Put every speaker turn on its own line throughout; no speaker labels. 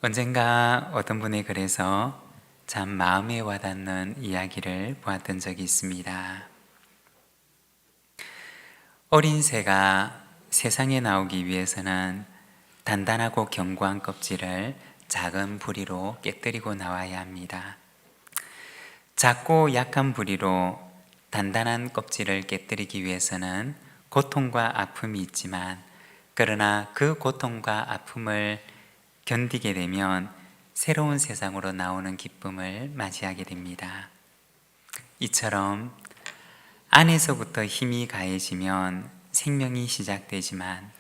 언젠가 어떤 분의 글에서 참 마음에 와닿는 이야기를 보았던 적이 있습니다. 어린 새가 세상에 나오기 위해서는 단단하고 견고한 껍질을 작은 부리로 깨뜨리고 나와야 합니다. 작고 약한 부리로 단단한 껍질을 깨뜨리기 위해서는 고통과 아픔이 있지만, 그러나 그 고통과 아픔을 견디게 되면 새로운 세상으로 나오는 기쁨을 맞이하게 됩니다. 이처럼 안에서부터 힘이 가해지면 생명이 시작되지만,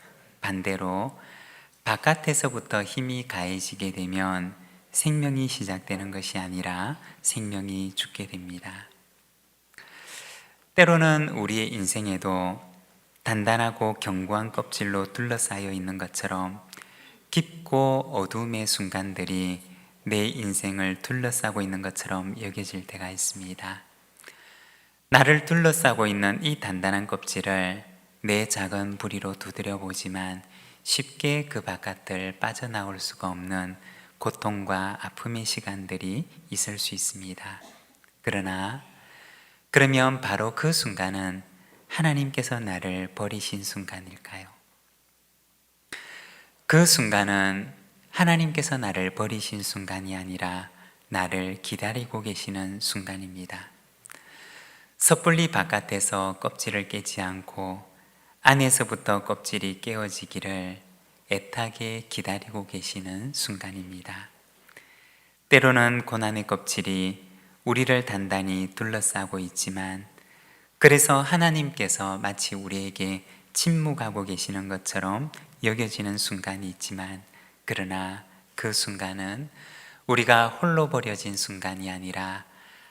반대로 바깥에서부터 힘이 가해지게 되면 생명이 시작되는 것이 아니라 생명이 죽게 됩니다. 때로는 우리의 인생에도 단단하고 견고한 껍질로 둘러싸여 있는 것처럼 깊고 어둠의 순간들이 내 인생을 둘러싸고 있는 것처럼 여겨질 때가 있습니다. 나를 둘러싸고 있는 이 단단한 껍질을 내 작은 부리로 두드려 보지만 쉽게 그 바깥을 빠져나올 수가 없는 고통과 아픔의 시간들이 있을 수 있습니다. 그러면 바로 그 순간은 하나님께서 나를 버리신 순간일까요? 그 순간은 하나님께서 나를 버리신 순간이 아니라 나를 기다리고 계시는 순간입니다. 섣불리 바깥에서 껍질을 깨지 않고 안에서부터 껍질이 깨어지기를 애타게 기다리고 계시는 순간입니다. 때로는 고난의 껍질이 우리를 단단히 둘러싸고 있지만, 그래서 하나님께서 마치 우리에게 침묵하고 계시는 것처럼 여겨지는 순간이 있지만, 그러나 그 순간은 우리가 홀로 버려진 순간이 아니라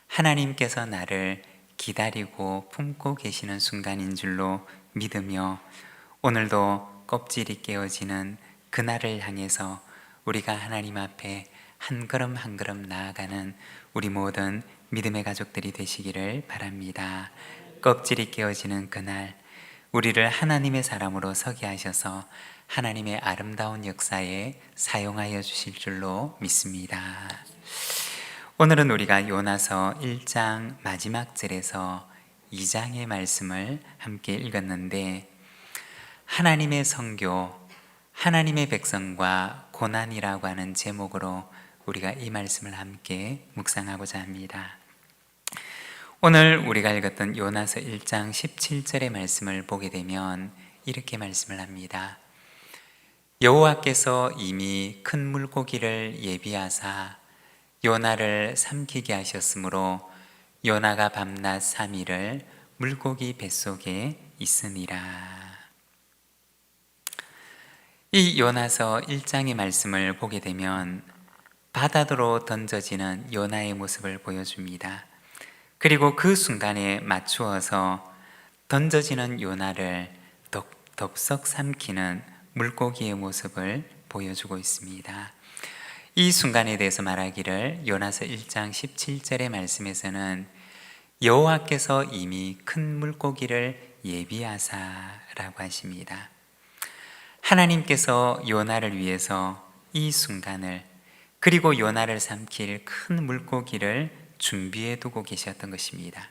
하나님께서 나를 기다리고 품고 계시는 순간인 줄로 믿으며, 오늘도 껍질이 깨어지는 그날을 향해서 우리가 하나님 앞에 한 걸음 한 걸음 나아가는 우리 모든 믿음의 가족들이 되시기를 바랍니다. 껍질이 깨어지는 그날, 우리를 하나님의 사람으로 서게 하셔서 하나님의 아름다운 역사에 사용하여 주실 줄로 믿습니다. 오늘은 우리가 요나서 1장 마지막 절에서 2장의 말씀을 함께 읽었는데, 하나님의 선교, 하나님의 백성과 고난이라고 하는 제목으로 우리가 이 말씀을 함께 묵상하고자 합니다. 오늘 우리가 읽었던 요나서 1장 17절의 말씀을 보게 되면 이렇게 말씀을 합니다. 여호와께서 이미 큰 물고기를 예비하사 요나를 삼키게 하셨으므로 요나가 밤낮 3일을 물고기 뱃속에 있으니라. 이 요나서 1장의 말씀을 보게 되면 바다로 던져지는 요나의 모습을 보여줍니다. 그리고 그 순간에 맞추어서 던져지는 요나를 덥석 삼키는 물고기의 모습을 보여주고 있습니다. 이 순간에 대해서 말하기를 요나서 1장 17절의 말씀에서는 여호와께서 이미 큰 물고기를 예비하사라고 하십니다. 하나님께서 요나를 위해서 이 순간을, 그리고 요나를 삼킬 큰 물고기를 준비해 두고 계셨던 것입니다.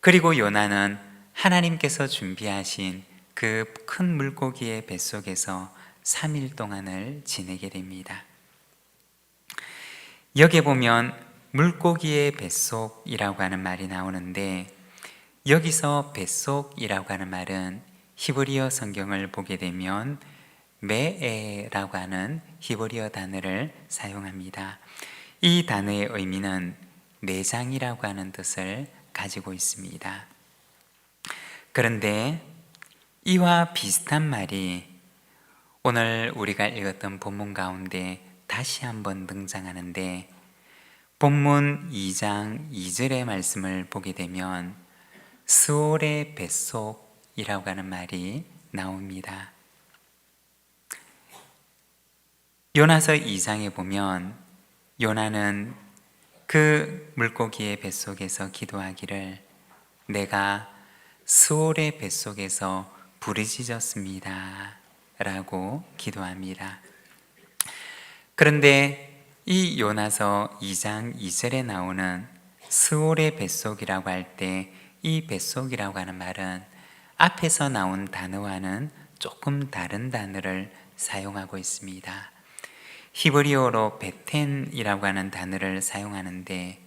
그리고 요나는 하나님께서 준비하신 그 큰 물고기의 뱃속에서 3일 동안을 지내게 됩니다. 여기에 보면 물고기의 뱃속이라고 하는 말이 나오는데, 여기서 뱃속이라고 하는 말은 히브리어 성경을 보게 되면 메에라고 하는 히브리어 단어를 사용합니다. 이 단어의 의미는 내장이라고 하는 뜻을 가지고 있습니다. 그런데 이와 비슷한 말이 오늘 우리가 읽었던 본문 가운데 다시 한번 등장하는데, 본문 2장 2절의 말씀을 보게 되면 스올의 뱃속이라고 하는 말이 나옵니다. 요나서 2장에 보면 요나는 그 물고기의 뱃속에서 기도하기를 내가 스올의 뱃속에서 부르짖었습니다 라고 기도합니다. 그런데 이 요나서 2장 2절에 나오는 스올의 뱃속이라고 할 때 이 뱃속이라고 하는 말은 앞에서 나온 단어와는 조금 다른 단어를 사용하고 있습니다. 히브리어로 베텐이라고 하는 단어를 사용하는데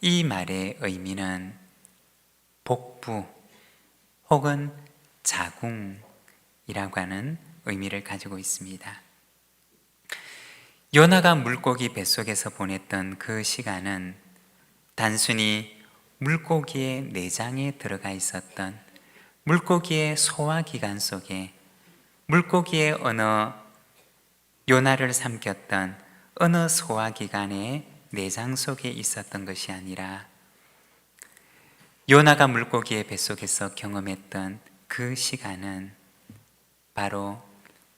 이 말의 의미는 복부 혹은 자궁이라고 하는 의미를 가지고 있습니다. 요나가 물고기 뱃속에서 보냈던 그 시간은 단순히 물고기의 내장에 들어가 있었던 물고기의 소화기관 속에 물고기의 어느 요나를 삼켰던 어느 소화기관의 내장 속에 있었던 것이 아니라 요나가 물고기의 뱃속에서 경험했던 그 시간은 바로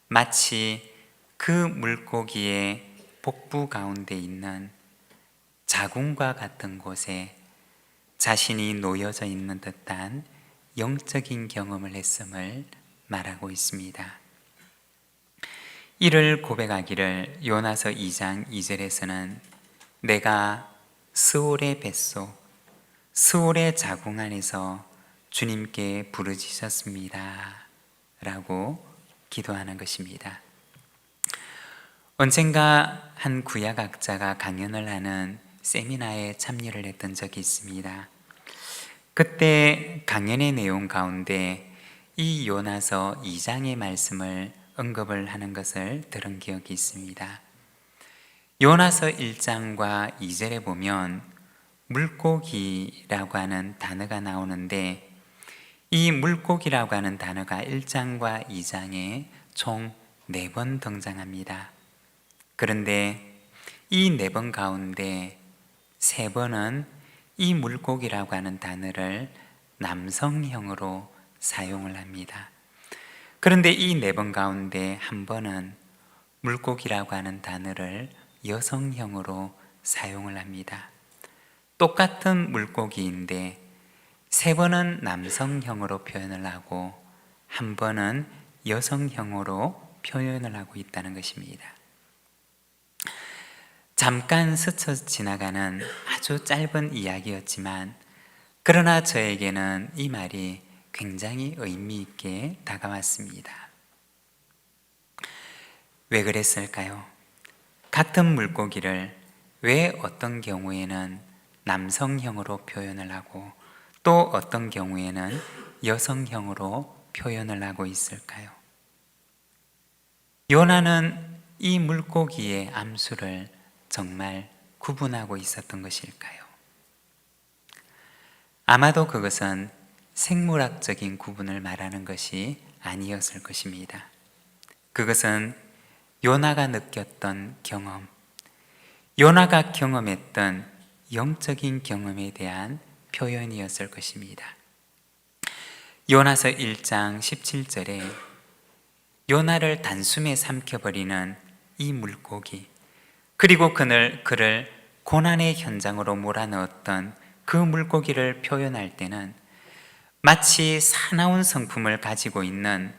마치 그 물고기의 복부 가운데 있는 자궁과 같은 곳에 자신이 놓여져 있는 듯한 영적인 경험을 했음을 말하고 있습니다. 이를 고백하기를 요나서 2장 2절에서는 내가 스올의 뱃속, 스올의 자궁 안에서 주님께 부르짖었습니다 라고 기도하는 것입니다. 언젠가 한 구약학자가 강연을 하는 세미나에 참여를 했던 적이 있습니다. 그때 강연의 내용 가운데 이 요나서 2장의 말씀을 언급을 하는 것을 들은 기억이 있습니다. 요나서 1장과 2절에 보면 물고기라고 하는 단어가 나오는데 이 물고기라고 하는 단어가 1장과 2장에 총 4번 등장합니다. 그런데 이 4번 가운데 3번은 이 물고기라고 하는 단어를 남성형으로 사용을 합니다. 그런데 이 4번 가운데 한 번은 물고기라고 하는 단어를 여성형으로 사용을 합니다. 똑같은 물고기인데 3번은 남성형으로 표현을 하고 한 번은 여성형으로 표현을 하고 있다는 것입니다. 잠깐 스쳐 지나가는 아주 짧은 이야기였지만 그러나 저에게는 이 말이 굉장히 의미 있게 다가왔습니다. 왜 그랬을까요? 같은 물고기를 왜 어떤 경우에는 남성형으로 표현을 하고 또 어떤 경우에는 여성형으로 표현을 하고 있을까요? 요나는 이 물고기의 암수를 정말 구분하고 있었던 것일까요? 아마도 그것은 생물학적인 구분을 말하는 것이 아니었을 것입니다. 그것은 요나가 느꼈던 경험, 요나가 경험했던 영적인 경험에 대한 표현이었을 것입니다. 요나서 1장 17절에 요나를 단숨에 삼켜버리는 이 물고기, 그리고 그를 고난의 현장으로 몰아넣었던 그 물고기를 표현할 때는 마치 사나운 성품을 가지고 있는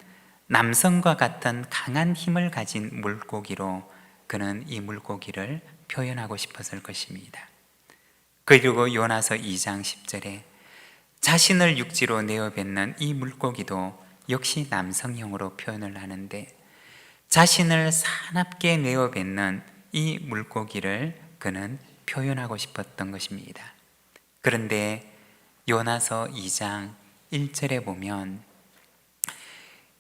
남성과 같은 강한 힘을 가진 물고기로 그는 이 물고기를 표현하고 싶었을 것입니다. 그리고 요나서 2장 10절에 자신을 육지로 내어뱉는 이 물고기도 역시 남성형으로 표현을 하는데 자신을 사납게 내어뱉는 이 물고기를 그는 표현하고 싶었던 것입니다. 그런데 요나서 2장 1절에 보면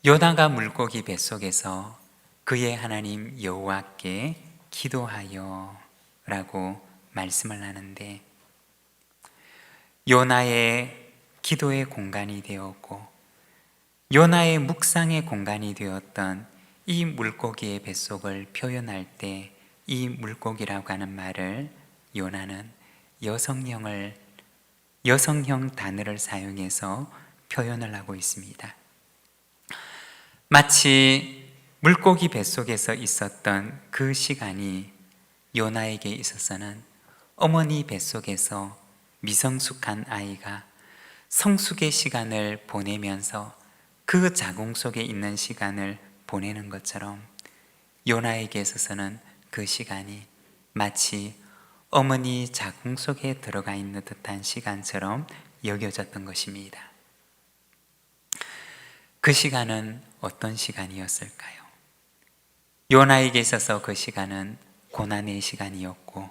요나가 물고기 뱃속에서 그의 하나님 여호와께 기도하여 라고 말씀을 하는데 요나의 기도의 공간이 되었고 요나의 묵상의 공간이 되었던 이 물고기의 뱃속을 표현할 때 이 물고기라고 하는 말을 요나는 여성형 단어를 사용해서 표현을 하고 있습니다. 마치 물고기 뱃속에서 있었던 그 시간이 요나에게 있어서는 어머니 뱃속에서 미성숙한 아이가 성숙의 시간을 보내면서 그 자궁 속에 있는 시간을 보내는 것처럼 요나에게 있어서는 그 시간이 마치 어머니 자궁 속에 들어가 있는 듯한 시간처럼 여겨졌던 것입니다. 그 시간은 어떤 시간이었을까요? 요나에게 있어서 그 시간은 고난의 시간이었고,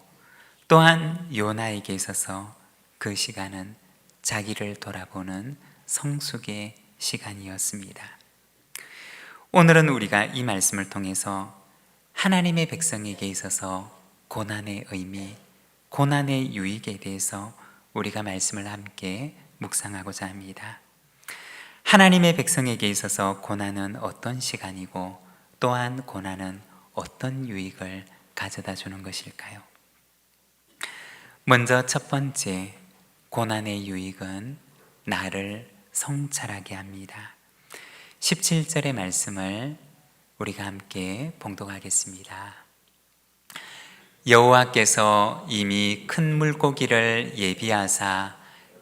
또한 요나에게 있어서 그 시간은 자기를 돌아보는 성숙의 시간이었습니다. 오늘은 우리가 이 말씀을 통해서 하나님의 백성에게 있어서 고난의 의미, 고난의 유익에 대해서 우리가 말씀을 함께 묵상하고자 합니다. 하나님의 백성에게 있어서 고난은 어떤 시간이고, 또한 고난은 어떤 유익을 가져다 주는 것일까요? 먼저 첫 번째, 고난의 유익은 나를 성찰하게 합니다. 17절의 말씀을 우리가 함께 봉독하겠습니다. 여호와께서 이미 큰 물고기를 예비하사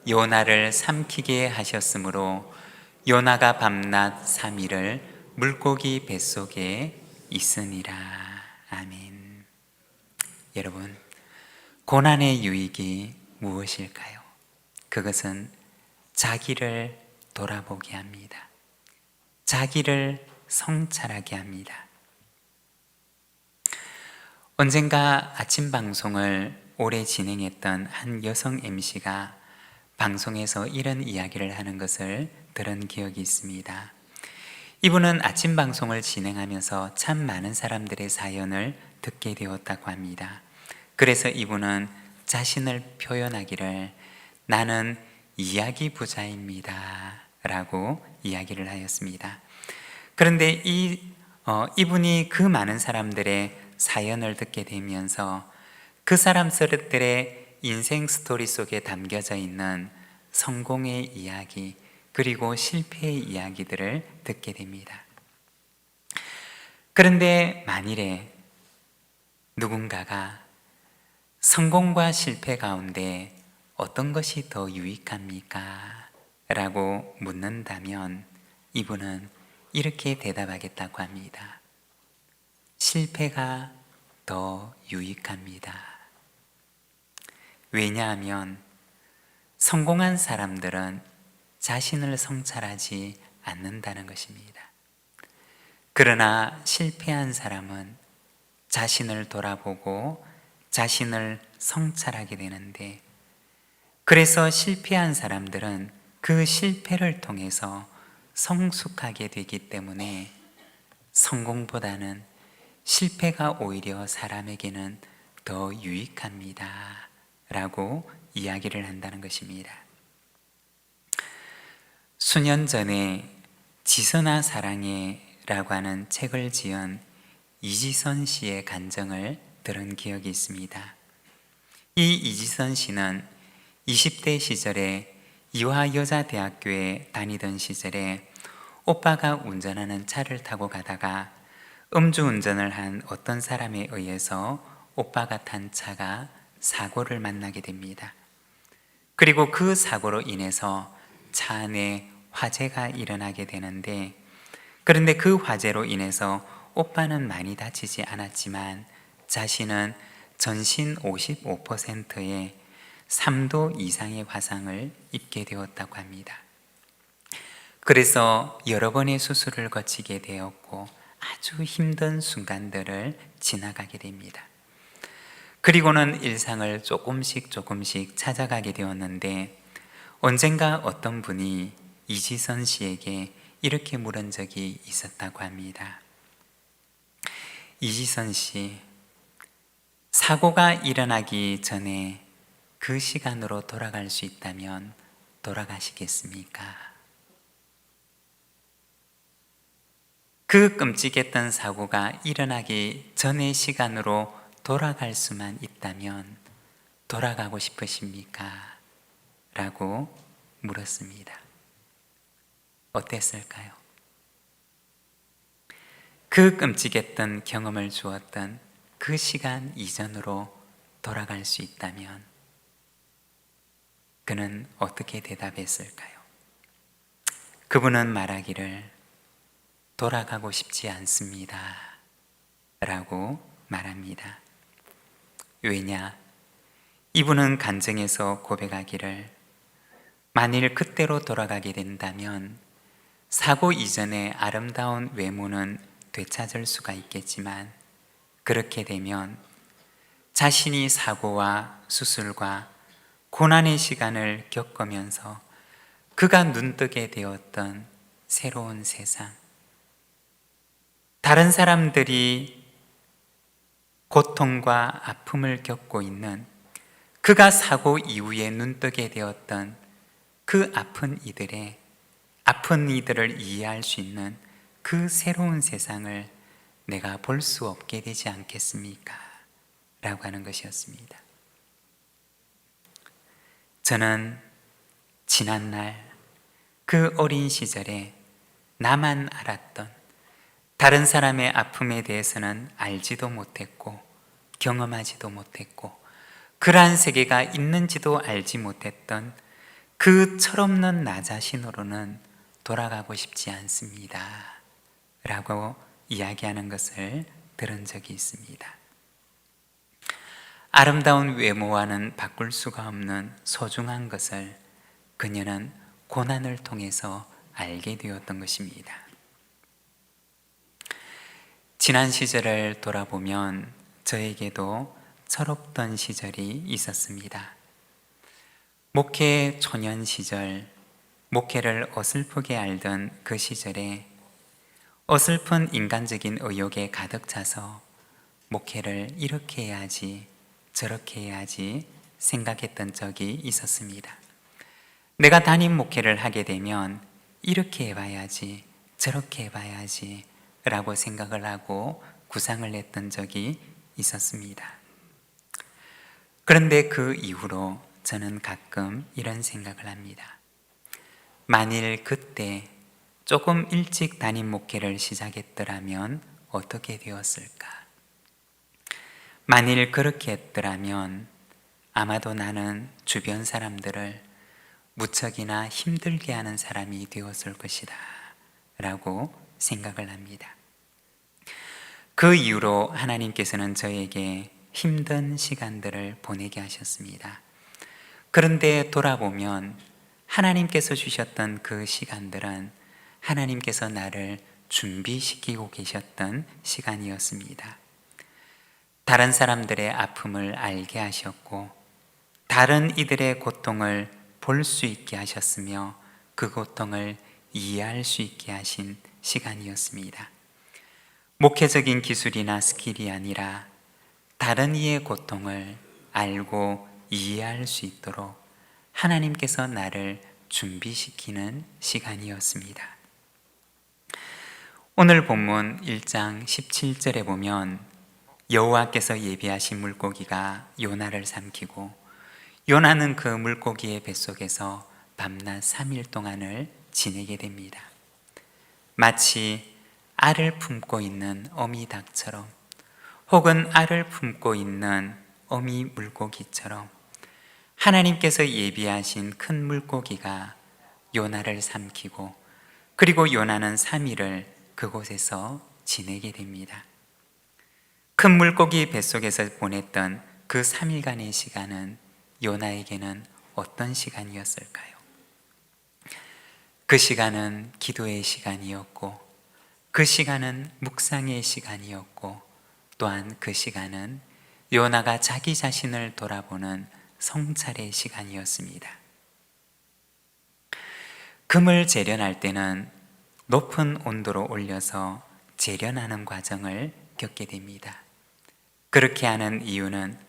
요나를 삼키게 하셨으므로 요나가 밤낮 3일을 물고기 뱃속에 있으니라. 아멘. 여러분, 고난의 유익이 무엇일까요? 그것은 자기를 돌아보게 합니다. 자기를 성찰하게 합니다. 언젠가 아침 방송을 오래 진행했던 한 여성 MC가 방송에서 이런 이야기를 하는 것을 들은 기억이 있습니다. 이분은 아침 방송을 진행하면서 참 많은 사람들의 사연을 듣게 되었다고 합니다. 그래서 이분은 자신을 표현하기를 나는 이야기 부자입니다 라고 이야기를 하였습니다. 그런데 이분이 그 많은 사람들의 사연을 듣게 되면서 그 사람들의 인생 스토리 속에 담겨져 있는 성공의 이야기, 그리고 실패의 이야기들을 듣게 됩니다. 그런데 만일에 누군가가 성공과 실패 가운데 어떤 것이 더 유익합니까? 라고 묻는다면 이분은 이렇게 대답하겠다고 합니다. 실패가 더 유익합니다. 왜냐하면 성공한 사람들은 자신을 성찰하지 않는다는 것입니다. 그러나 실패한 사람은 자신을 돌아보고 자신을 성찰하게 되는데, 그래서 실패한 사람들은 그 실패를 통해서 성숙하게 되기 때문에 성공보다는 실패가 오히려 사람에게는 더 유익합니다 라고 이야기를 한다는 것입니다. 수년 전에 지선아 사랑해 라고 하는 책을 지은 이지선 씨의 간증을 들은 기억이 있습니다. 이 이지선 씨는 20대 시절에 이화여자대학교에 다니던 시절에 오빠가 운전하는 차를 타고 가다가 음주운전을 한 어떤 사람에 의해서 오빠가 탄 차가 사고를 만나게 됩니다. 그리고 그 사고로 인해서 차 안에 화재가 일어나게 되는데, 그런데 그 화재로 인해서 오빠는 많이 다치지 않았지만 자신은 전신 55%의 3도 이상의 화상을 입게 되었다고 합니다. 그래서 여러 번의 수술을 거치게 되었고 아주 힘든 순간들을 지나가게 됩니다. 그리고는 일상을 조금씩 찾아가게 되었는데, 언젠가 어떤 분이 이지선 씨에게 이렇게 물은 적이 있었다고 합니다. 이지선 씨, 사고가 일어나기 전에 그 시간으로 돌아갈 수 있다면 돌아가시겠습니까? 그 끔찍했던 사고가 일어나기 전의 시간으로 돌아갈 수만 있다면 돌아가고 싶으십니까? 라고 물었습니다. 어땠을까요? 그 끔찍했던 경험을 주었던 그 시간 이전으로 돌아갈 수 있다면 그는 어떻게 대답했을까요? 그분은 말하기를 돌아가고 싶지 않습니다 라고 말합니다. 왜냐? 이분은 간증에서 고백하기를 만일 그때로 돌아가게 된다면 사고 이전의 아름다운 외모는 되찾을 수가 있겠지만 그렇게 되면 자신이 사고와 수술과 고난의 시간을 겪으면서 그가 눈뜨게 되었던 새로운 세상, 다른 사람들이 고통과 아픔을 겪고 있는 그가 사고 이후에 눈뜨게 되었던 그 아픈 이들을 이해할 수 있는 그 새로운 세상을 내가 볼 수 없게 되지 않겠습니까? 라고 하는 것이었습니다. 저는 지난날 그 어린 시절에 나만 알았던 다른 사람의 아픔에 대해서는 알지도 못했고 경험하지도 못했고 그러한 세계가 있는지도 알지 못했던 그 철없는 나 자신으로는 돌아가고 싶지 않습니다. 라고 이야기하는 것을 들은 적이 있습니다. 아름다운 외모와는 바꿀 수가 없는 소중한 것을 그녀는 고난을 통해서 알게 되었던 것입니다. 지난 시절을 돌아보면 저에게도 철없던 시절이 있었습니다. 목회 초년 시절, 목회를 어설프게 알던 그 시절에 어설픈 인간적인 의욕에 가득 차서 목회를 이렇게 해야지 저렇게 해야지 생각했던 적이 있었습니다. 내가 담임 목회를 하게 되면 이렇게 해봐야지 저렇게 해봐야지 라고 생각을 하고 구상을 했던 적이 있었습니다. 그런데 그 이후로 저는 가끔 이런 생각을 합니다. 만일 그때 조금 일찍 담임 목회를 시작했더라면 어떻게 되었을까? 만일 그렇게 했더라면 아마도 나는 주변 사람들을 무척이나 힘들게 하는 사람이 되었을 것이다 라고 생각을 합니다. 그 이후로 하나님께서는 저에게 힘든 시간들을 보내게 하셨습니다. 그런데 돌아보면 하나님께서 주셨던 그 시간들은 하나님께서 나를 준비시키고 계셨던 시간이었습니다. 다른 사람들의 아픔을 알게 하셨고 다른 이들의 고통을 볼 수 있게 하셨으며 그 고통을 이해할 수 있게 하신 시간이었습니다. 목회적인 기술이나 스킬이 아니라 다른 이의 고통을 알고 이해할 수 있도록 하나님께서 나를 준비시키는 시간이었습니다. 오늘 본문 1장 17절에 보면 여호와께서 예비하신 물고기가 요나를 삼키고 요나는 그 물고기의 뱃속에서 밤낮 3일 동안을 지내게 됩니다. 마치 알을 품고 있는 어미닭처럼 혹은 알을 품고 있는 어미 물고기처럼 하나님께서 예비하신 큰 물고기가 요나를 삼키고 그리고 요나는 3일을 그곳에서 지내게 됩니다. 큰 물고기 뱃속에서 보냈던 그 3일간의 시간은 요나에게는 어떤 시간이었을까요? 그 시간은 기도의 시간이었고 그 시간은 묵상의 시간이었고 또한 그 시간은 요나가 자기 자신을 돌아보는 성찰의 시간이었습니다. 금을 재련할 때는 높은 온도로 올려서 재련하는 과정을 겪게 됩니다. 그렇게 하는 이유는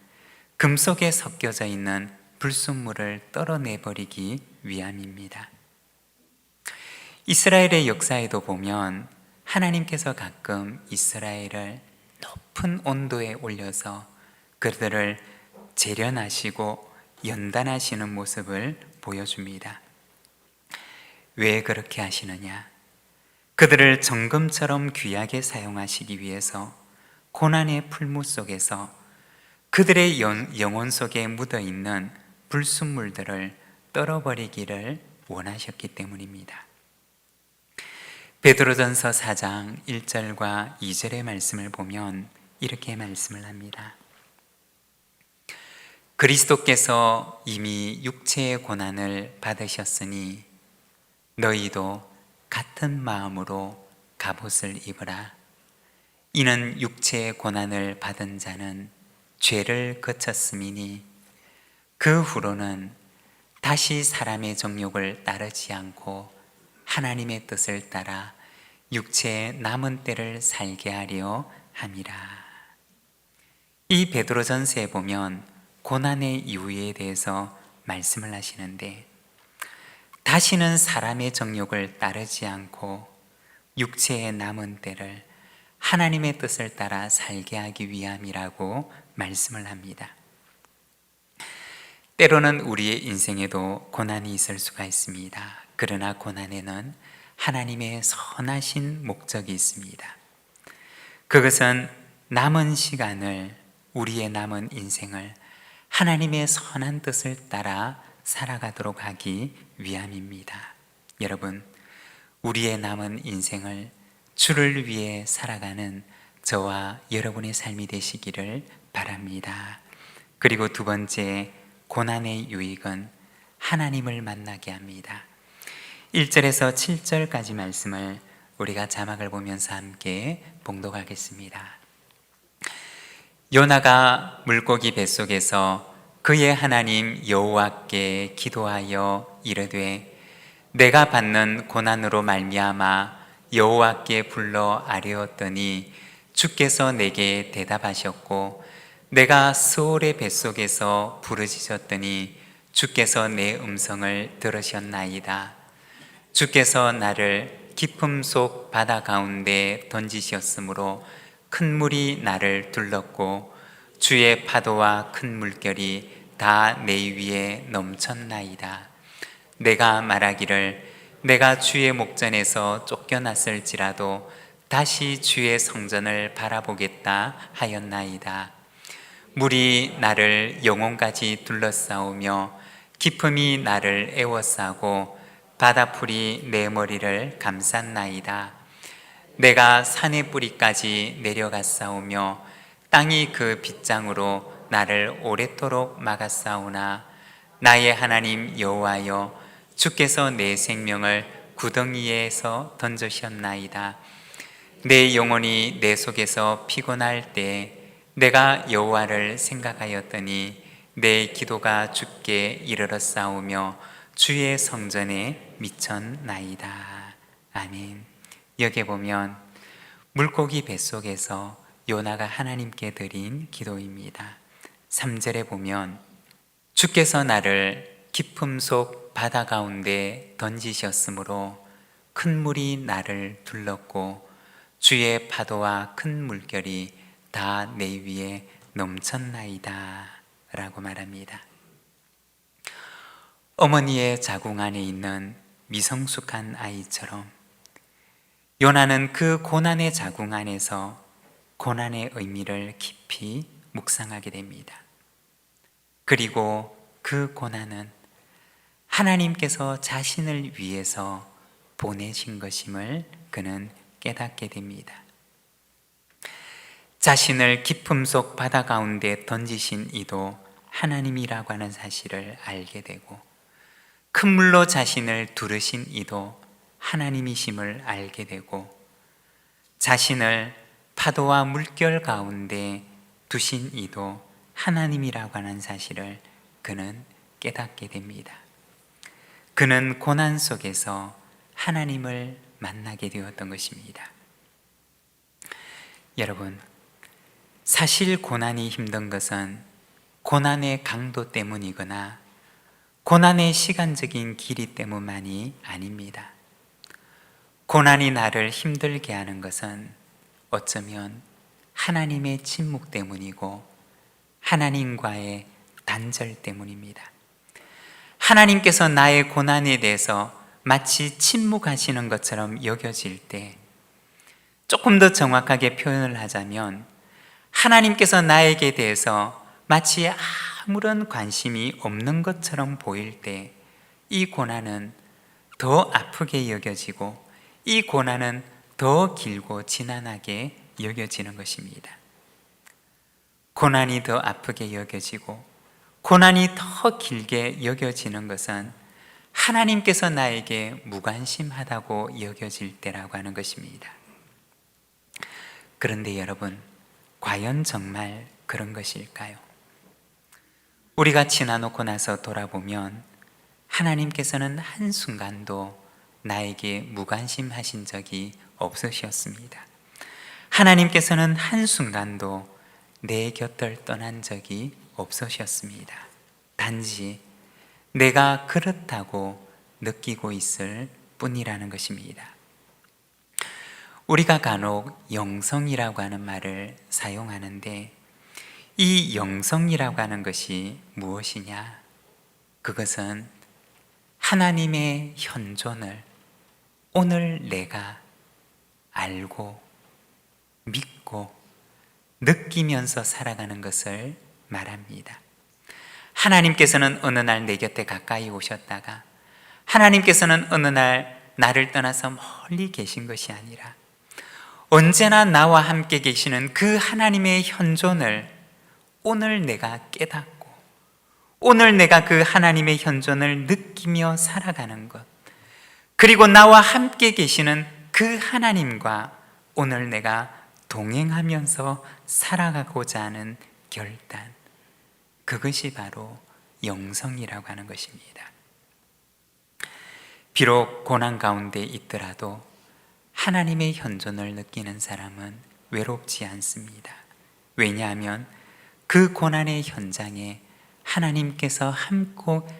금 속에 섞여져 있는 불순물을 떨어내버리기 위함입니다. 이스라엘의 역사에도 보면 하나님께서 가끔 이스라엘을 높은 온도에 올려서 그들을 재련하시고 연단하시는 모습을 보여줍니다. 왜 그렇게 하시느냐? 그들을 정금처럼 귀하게 사용하시기 위해서 고난의 풀무 속에서 그들의 영혼 속에 묻어있는 불순물들을 떨어버리기를 원하셨기 때문입니다. 베드로전서 4장 1절과 2절의 말씀을 보면 이렇게 말씀을 합니다. 그리스도께서 이미 육체의 고난을 받으셨으니 너희도 같은 마음으로 갑옷을 입으라. 이는 육체의 고난을 받은 자는 죄를 거쳤음이니 그 후로는 다시 사람의 정욕을 따르지 않고 하나님의 뜻을 따라 육체의 남은 때를 살게 하려 함이라. 이 베드로전서에 보면 고난의 이유에 대해서 말씀을 하시는데, 다시는 사람의 정욕을 따르지 않고 육체의 남은 때를 하나님의 뜻을 따라 살게 하기 위함이라고 말씀을 합니다. 때로는 우리의 인생에도 고난이 있을 수가 있습니다. 그러나 고난에는 하나님의 선하신 목적이 있습니다. 그것은 남은 시간을, 우리의 남은 인생을 하나님의 선한 뜻을 따라 살아가도록 하기 위함입니다. 여러분, 우리의 남은 인생을 주를 위해 살아가는 저와 여러분의 삶이 되시기를 바랍니다. 그리고 두 번째, 고난의 유익은 하나님을 만나게 합니다. 1절에서 7절까지 말씀을 우리가 자막을 보면서 함께 봉독하겠습니다. 요나가 물고기 뱃속에서 그의 하나님 여호와께 기도하여 이르되 내가 받는 고난으로 말미암아 여호와께 불러 아뢰었더니 주께서 내게 대답하셨고 내가 스올의 뱃속에서 부르짖었더니 주께서 내 음성을 들으셨나이다. 주께서 나를 깊음 속 바다 가운데 던지셨으므로 큰 물이 나를 둘렀고 주의 파도와 큰 물결이 다 내 위에 넘쳤나이다. 내가 말하기를 내가 주의 목전에서 쫓겨났을지라도 다시 주의 성전을 바라보겠다 하였나이다. 물이 나를 영혼까지 둘러싸우며 깊음이 나를 애워싸고 바다풀이 내 머리를 감쌌나이다. 내가 산의 뿌리까지 내려갔사오며 땅이 그 빗장으로 나를 오랫도록 막았사오나 나의 하나님 여호와여 주께서 내 생명을 구덩이에서 던지셨나이다. 내 영혼이 내 속에서 피곤할 때 내가 여호와를 생각하였더니 내 기도가 주께 이르렀사오며 주의 성전에 미쳤나이다. 아멘. 여기에 보면 물고기 뱃속에서 요나가 하나님께 드린 기도입니다. 3절에 보면 주께서 나를 깊음 속 바다 가운데 던지셨으므로 큰 물이 나를 둘렀고 주의 파도와 큰 물결이 다 내 위에 넘쳤나이다 라고 말합니다. 어머니의 자궁 안에 있는 미성숙한 아이처럼 요나는 그 고난의 자궁 안에서 고난의 의미를 깊이 묵상하게 됩니다. 그리고 그 고난은 하나님께서 자신을 위해서 보내신 것임을 그는 깨닫게 됩니다. 자신을 깊음 속 바다 가운데 던지신 이도 하나님이라고 하는 사실을 알게 되고 큰 물로 자신을 두르신 이도 하나님이심을 알게 되고 자신을 파도와 물결 가운데 두신 이도 하나님이라고 하는 사실을 그는 깨닫게 됩니다. 그는 고난 속에서 하나님을 만나게 되었던 것입니다. 여러분, 사실 고난이 힘든 것은 고난의 강도 때문이거나 고난의 시간적인 길이 때문만이 아닙니다. 고난이 나를 힘들게 하는 것은 어쩌면 하나님의 침묵 때문이고 하나님과의 단절 때문입니다. 하나님께서 나의 고난에 대해서 마치 침묵하시는 것처럼 여겨질 때, 조금 더 정확하게 표현을 하자면 하나님께서 나에게 대해서 마치 아무런 관심이 없는 것처럼 보일 때 이 고난은 더 아프게 여겨지고 이 고난은 더 길고 지난하게 여겨지는 것입니다. 고난이 더 아프게 여겨지고 고난이 더 길게 여겨지는 것은 하나님께서 나에게 무관심하다고 여겨질 때라고 하는 것입니다. 그런데 여러분, 과연 정말 그런 것일까요? 우리가 지나놓고 나서 돌아보면 하나님께서는 한순간도 나에게 무관심하신 적이 없으셨습니다. 하나님께서는 한순간도 내 곁을 떠난 적이 없으셨습니다. 단지 내가 그렇다고 느끼고 있을 뿐이라는 것입니다. 우리가 간혹 영성이라고 하는 말을 사용하는데 이 영성이라고 하는 것이 무엇이냐? 그것은 하나님의 현존을 오늘 내가 알고 믿고 느끼면서 살아가는 것을 말합니다. 하나님께서는 어느 날 내 곁에 가까이 오셨다가 하나님께서는 어느 날 나를 떠나서 멀리 계신 것이 아니라 언제나 나와 함께 계시는 그 하나님의 현존을 오늘 내가 깨닫고 오늘 내가 그 하나님의 현존을 느끼며 살아가는 것, 그리고 나와 함께 계시는 그 하나님과 오늘 내가 동행하면서 살아가고자 하는 결단, 그것이 바로 영성이라고 하는 것입니다. 비록 고난 가운데 있더라도 하나님의 현존을 느끼는 사람은 외롭지 않습니다. 왜냐하면 그 고난의 현장에 하나님께서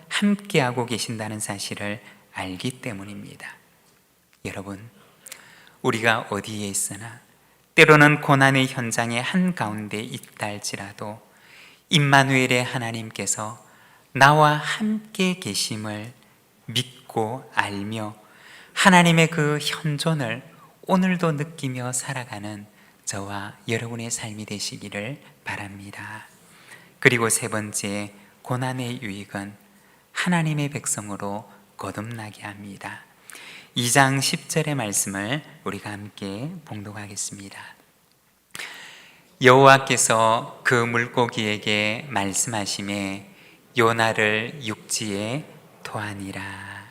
함께하고 계신다는 사실을 알기 때문입니다. 여러분, 우리가 어디에 있으나 때로는 고난의 현장의 한가운데 있다 할지라도 임마누엘의 하나님께서 나와 함께 계심을 믿고 알며 하나님의 그 현존을 오늘도 느끼며 살아가는 저와 여러분의 삶이 되시기를 바랍니다. 그리고 세 번째, 고난의 유익은 하나님의 백성으로 거듭나게 합니다. 2장 10절의 말씀을 우리가 함께 봉독하겠습니다. 여호와께서 그 물고기에게 말씀하시매 요나를 육지에 토하니라.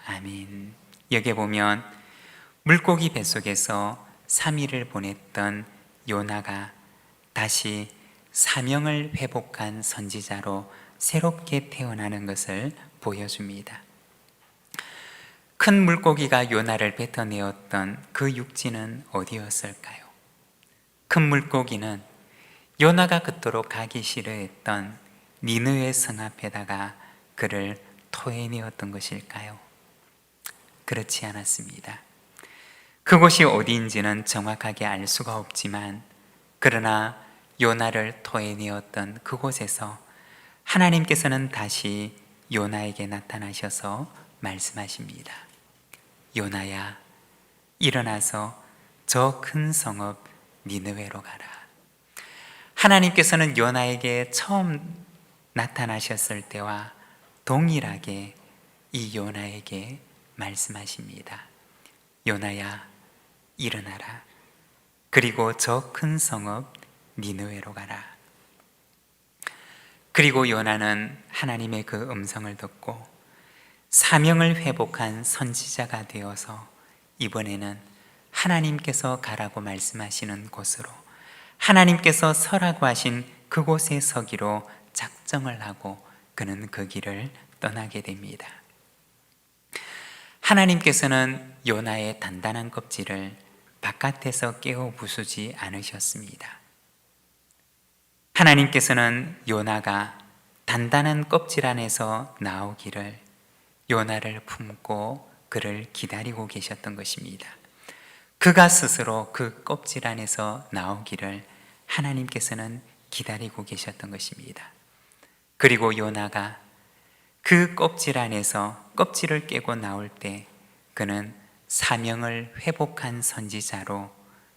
아멘. 여기 보면 물고기 뱃속에서 3일을 보냈던 요나가 다시 사명을 회복한 선지자로 새롭게 태어나는 것을 보여줍니다. 큰 물고기가 요나를 뱉어내었던 그 육지는 어디였을까요? 큰 물고기는 요나가 그토록 가기 싫어했던 니느웨 성 앞에다가 그를 토해내었던 것일까요? 그렇지 않았습니다. 그곳이 어디인지는 정확하게 알 수가 없지만 그러나 요나를 토해내었던 그곳에서 하나님께서는 다시 요나에게 나타나셔서 말씀하십니다. 요나야, 일어나서 저 큰 성읍 니느웨로 가라. 하나님께서는 요나에게 처음 나타나셨을 때와 동일하게 이 요나에게 말씀하십니다. 요나야, 일어나라. 그리고 저 큰 성읍 니느웨로 가라. 그리고 요나는 하나님의 그 음성을 듣고 사명을 회복한 선지자가 되어서 이번에는 하나님께서 가라고 말씀하시는 곳으로, 하나님께서 서라고 하신 그곳에 서기로 작정을 하고 그는 그 길을 떠나게 됩니다. 하나님께서는 요나의 단단한 껍질을 바깥에서 깨어 부수지 않으셨습니다. 하나님께서는 요나가 단단한 껍질 안에서 나오기를 요나를 품고 그를 기다리고 계셨던 것입니다. 그가 스스로 그 껍질 안에서 나오기를 하나님께서는 기다리고 계셨던 것입니다. 그리고 요나가 그 껍질 안에서 껍질을 깨고 나올 때 그는 사명을 회복한 선지자로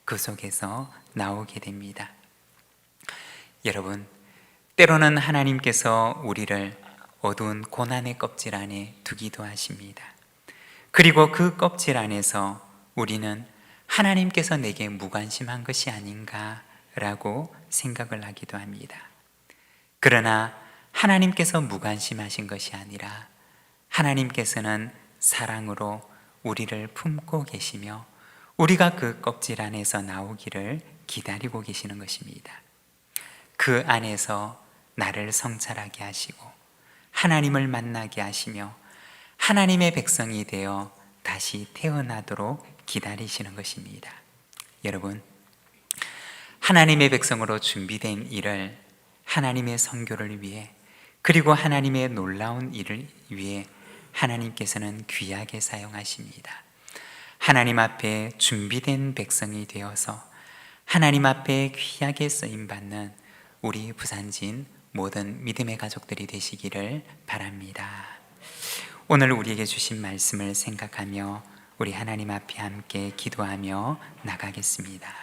그 속에서 나오게 됩니다. 여러분, 때로는 하나님께서 우리를 어두운 고난의 껍질 안에 두기도 하십니다. 그리고 그 껍질 안에서 우리는 하나님께서 내게 무관심한 것이 아닌가라고 생각을 하기도 합니다. 그러나 하나님께서 무관심하신 것이 아니라 하나님께서는 사랑으로 우리를 품고 계시며 우리가 그 껍질 안에서 나오기를 기다리고 계시는 것입니다. 그 안에서 나를 성찰하게 하시고 하나님을 만나게 하시며 하나님의 백성이 되어 다시 태어나도록 기다리시는 것입니다. 여러분, 하나님의 백성으로 준비된 일을 하나님의 선교를 위해 그리고 하나님의 놀라운 일을 위해 하나님께서는 귀하게 사용하십니다. 하나님 앞에 준비된 백성이 되어서 하나님 앞에 귀하게 쓰임받는 우리 부산진 모든 믿음의 가족들이 되시기를 바랍니다. 오늘 우리에게 주신 말씀을 생각하며 우리 하나님 앞에 함께 기도하며 나가겠습니다.